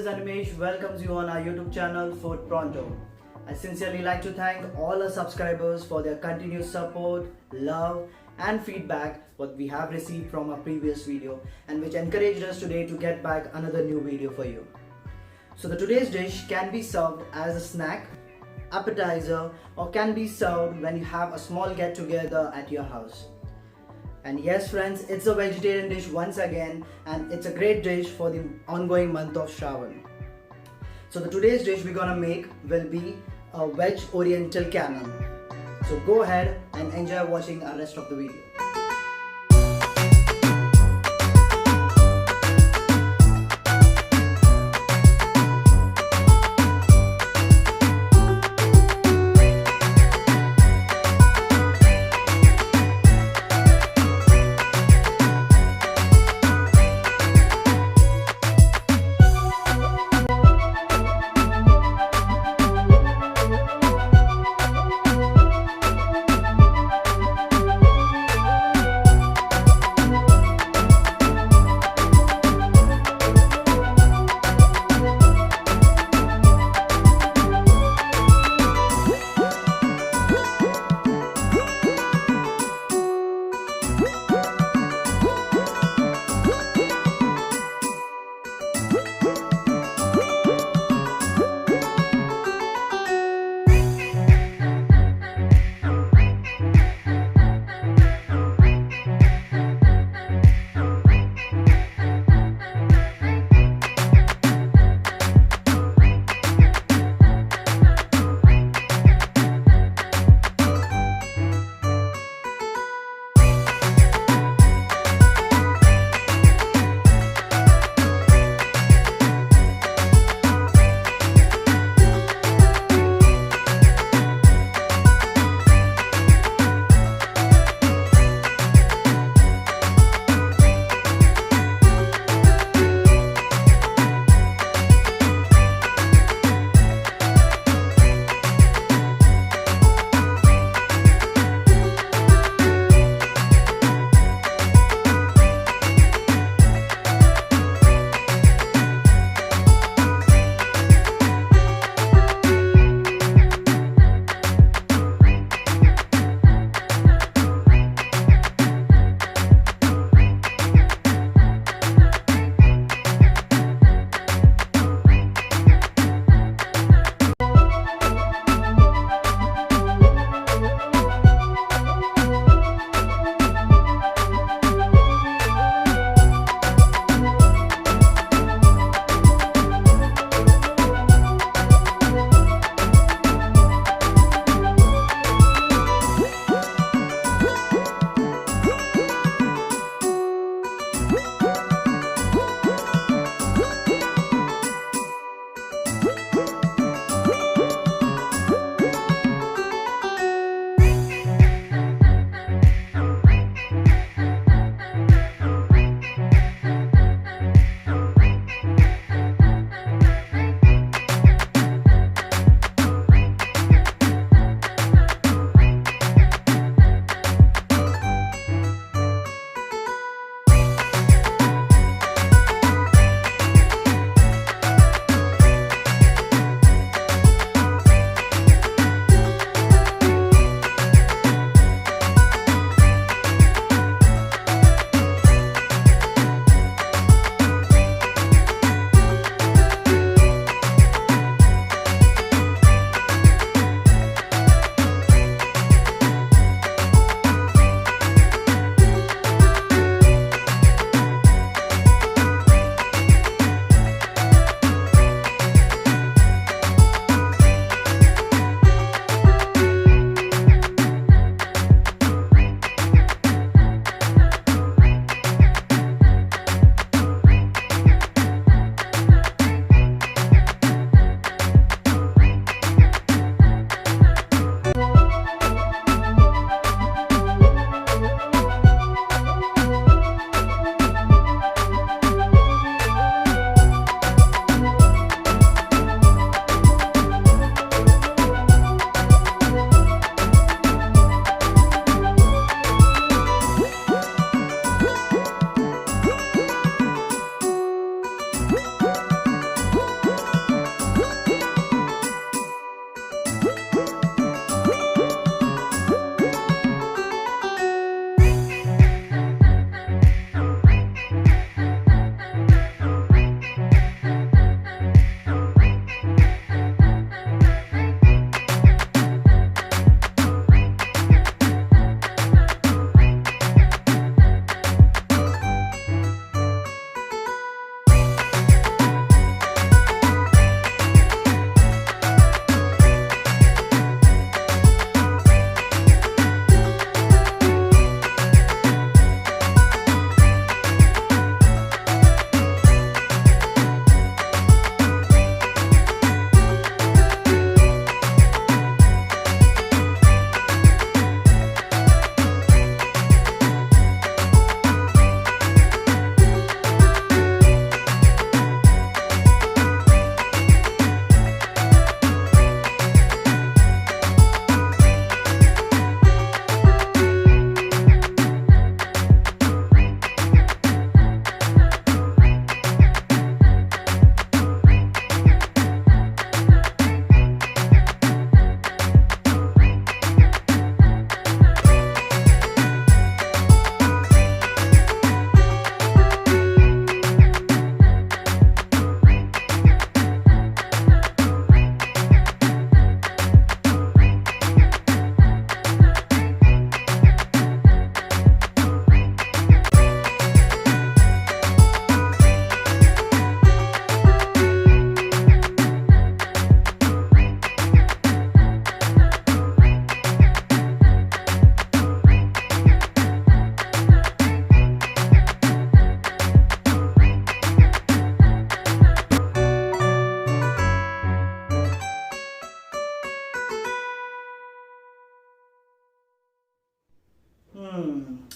Animesh welcomes you on our YouTube channel Food Pronto. I sincerely like to thank all our subscribers for their continued support, love and feedback what we have received from our previous video and which encouraged us today to get back another new video for you. So the today's dish can be served as a snack, appetizer or can be served when you have a small get together at your house. And yes friends, it's a vegetarian dish once again and it's a great dish for the ongoing month of Shravan. So the today's dish we're gonna make will be a veg oriental cannon. So go ahead and enjoy watching our rest of the video.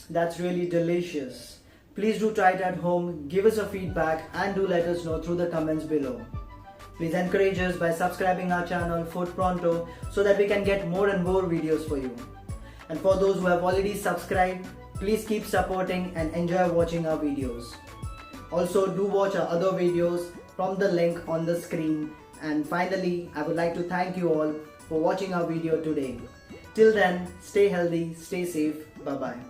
That's really delicious. Please do try it at home, give us a feedback and do let us know through the comments below. Please encourage us by subscribing our channel Food Pronto so that we can get more and more videos for you. And for those who have already subscribed, please keep supporting and enjoy watching our videos. Also do watch our other videos from the link on the screen. And finally, I would like to thank you all for watching our video today. Till then, stay healthy, stay safe, bye bye.